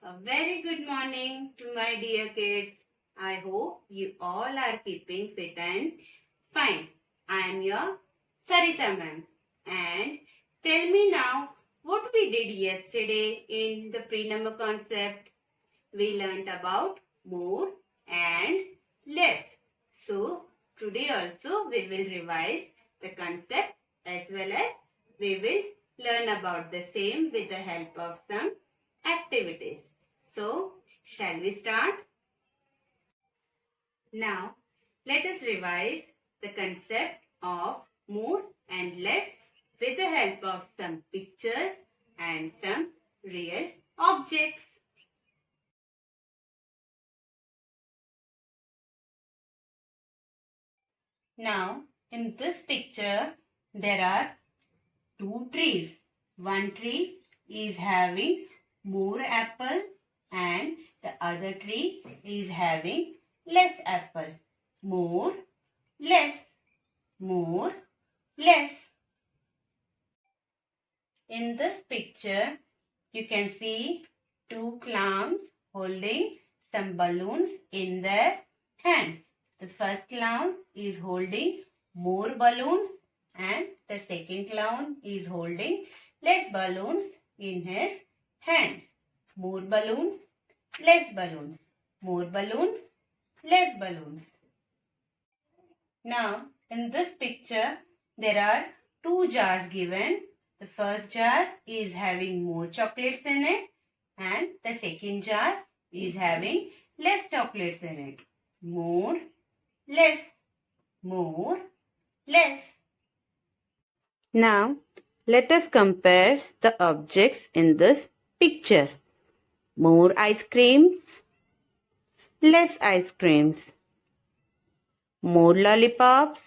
A very good morning to my dear kids. I hope you all are keeping fit and fine. I am your Sarita ma'am. And tell me now what we did yesterday in the pre-number concept. We learnt about more and less. So today also we will revise the concept as well as we will learn about the same with the help of some activities. So, shall we start? Now, let us revise the concept of more and less with the help of some pictures and some real objects. Now, in this picture, there are two trees. One tree is having more apple and the other tree is having less apple. More, less. More, less. In this picture, you can see two clowns holding some balloons in their hand. The first clown is holding more balloons and the second clown is holding less balloons in his hand. More balloons, less balloons. More balloons, less balloons. Now, in this picture, there are two jars given. The first jar is having more chocolates in it and the second jar is having less chocolates in it. More, less. More, less. Now, let us compare the objects in this picture. More ice creams, less ice creams. More lollipops,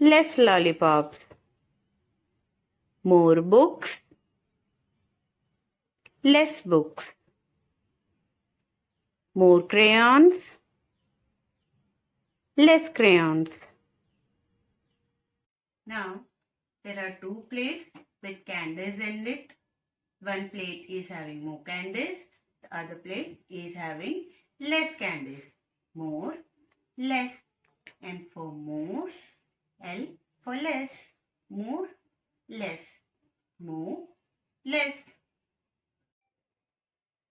less lollipops. More books, less books. More crayons, less crayons. Now, there are two plates with candles in it. One plate is having more candles. The other plate is having less candles. More, less. M for more, L for less. More, less. More, less.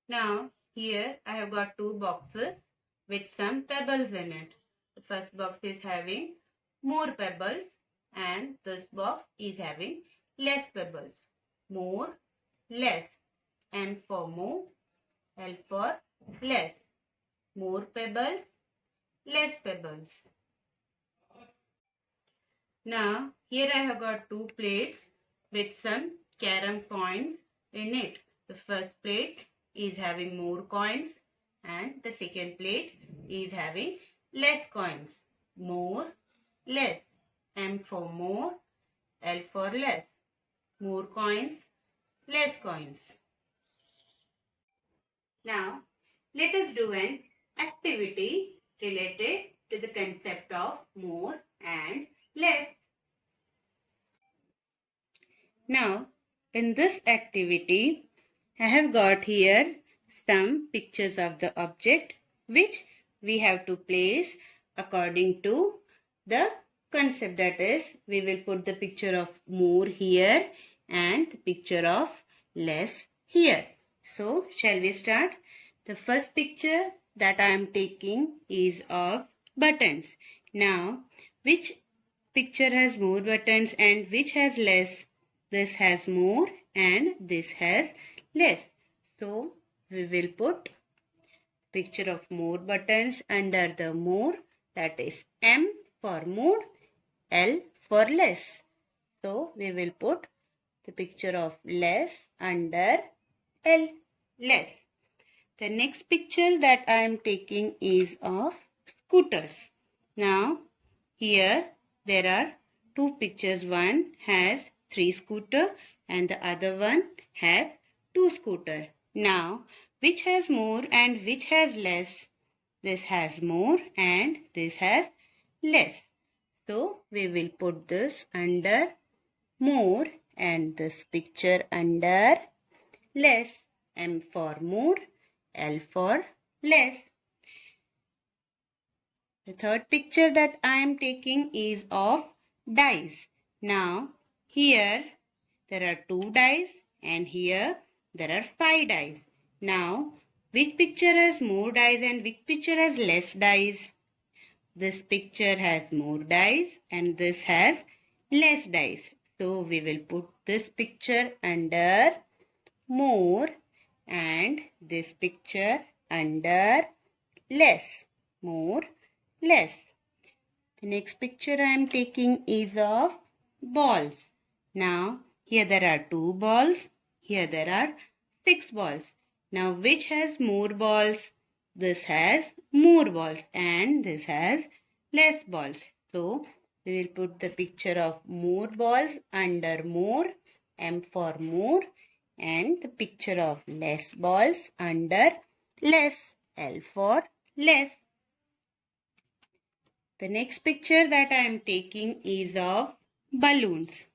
Now, here I have got two boxes with some pebbles in it. The first box is having more pebbles and this box is having less pebbles. More, less. M for more, L for less. More pebbles, less pebbles. Now, here I have got two plates with some carom coins in it. The first plate is having more coins and the second plate is having less coins. More, less. M for more, L for less. More coins, less coins. Now, let us do an activity related to the concept of more and less. Now, in this activity, I have got here some pictures of the object which we have to place according to the concept. That is, we will put the picture of more here and the picture of less here. So, shall we start? The first picture that I am taking is of buttons. Now, which picture has more buttons and which has less? This has more and this has less. So, we will put picture of more buttons under the more, that is M for more, L for less. So, we will put the picture of less under L, less. The next picture that I am taking is of scooters. Now, here there are two pictures. One has 3 scooters and the other one has 2 scooters. Now, which has more and which has less? This has more and this has less. So, we will put this under more and this picture under less. M for more, L for less. The third picture that I am taking is of dice. Now, here there are 2 dice and here there are 5 dice. Now, which picture has more dice and which picture has less dice? This picture has more dice and this has less dice. So, we will put this picture under more and this picture under less. More, less. The next picture I am taking is of balls. Now, here there are 2 balls. Here there are 6 balls. Now, which has more balls? This has more balls and this has less balls. So, we will put the picture of more balls under more, M for more, and the picture of less balls under less, L for less. The next picture that I am taking is of balloons.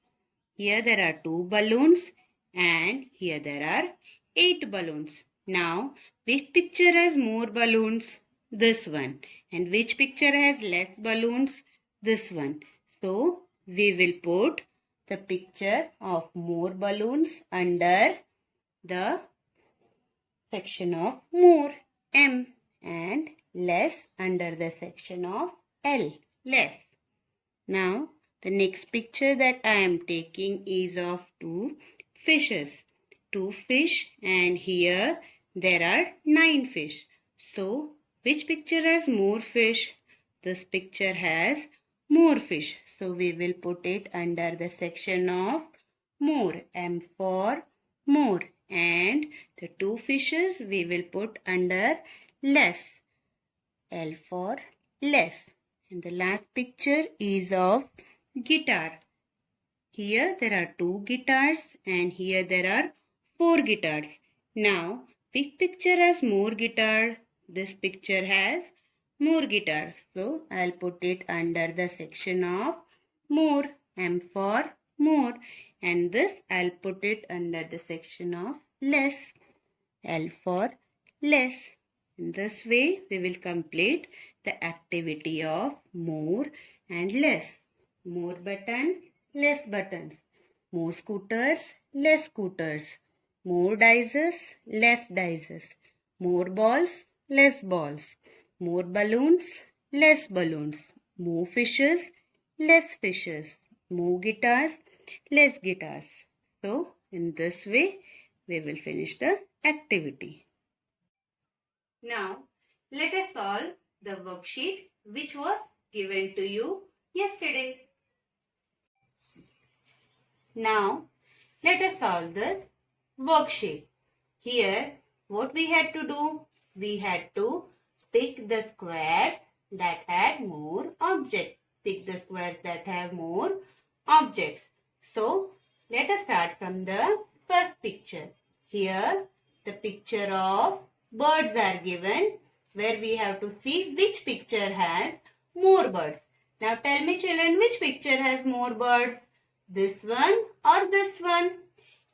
Here there are 2 balloons and here there are 8 balloons. Now, which picture has more balloons? This one. And which picture has less balloons? This one. So, we will put the picture of more balloons under the section of more, M, and less under the section of L, less. Now, the next picture that I am taking is of 2 fishes. 2 fish and here there are 9 fish. So, which picture has more fish? This picture has more fish. So, we will put it under the section of more, M for more. And the 2 fishes we will put under less, L for less. And the last picture is of guitar. Here there are 2 guitars and here there are 4 guitars. Now, which picture has more guitar? This picture has more guitar. So, I'll put it under the section of more, M for more. And this I'll put it under the section of less, L for less. In this way, we will complete the activity of more and less. More button, less buttons. More scooters, less scooters. More dices, less dices. More balls, less balls. More balloons, less balloons. More fishes, less fishes. More guitars, less guitars. So, in this way, we will finish the activity. Now, let us solve the worksheet which was given to you yesterday. Now, let us solve this worksheet. Here, what we had to do? We had to pick the squares that had more objects. Pick the squares that have more objects. So, let us start from the first picture. Here, the picture of birds are given where we have to see which picture has more birds. Now, tell me children, which picture has more birds? This one or this one?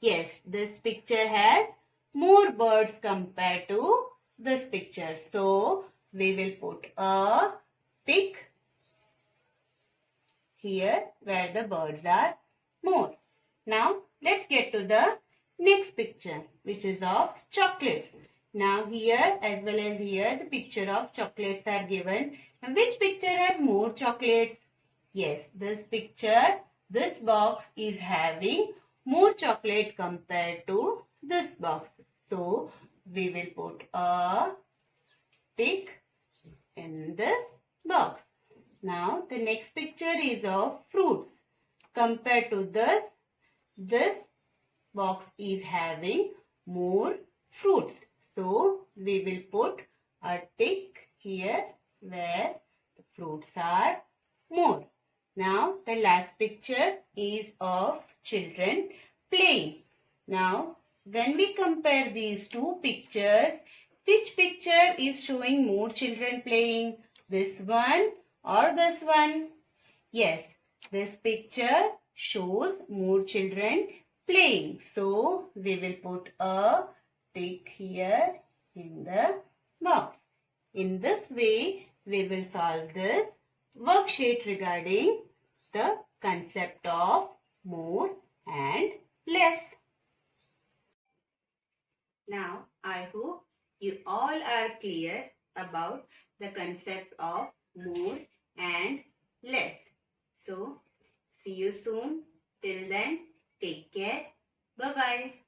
Yes, this picture has more birds compared to this picture. So, we will put a tick here where the birds are more. Now, let's get to the next picture which is of chocolates. Now, here as well as here the picture of chocolates are given. Now, which picture has more chocolates? Yes, this picture, this box is having more chocolate compared to this box. So, we will put a tick in this box. Now, the next picture is of fruits. Compared to this box is having more fruits. So, we will put a tick here where the fruits are more. Now, the last picture is of children playing. Now, when we compare these two pictures, which picture is showing more children playing? This one or this one? Yes, this picture shows more children playing. So, we will put a tick here in the box. In this way, we will solve this worksheet regarding the concept of more and less. Now, I hope you all are clear about the concept of more and less. So, see you soon. Till then, take care. Bye-bye.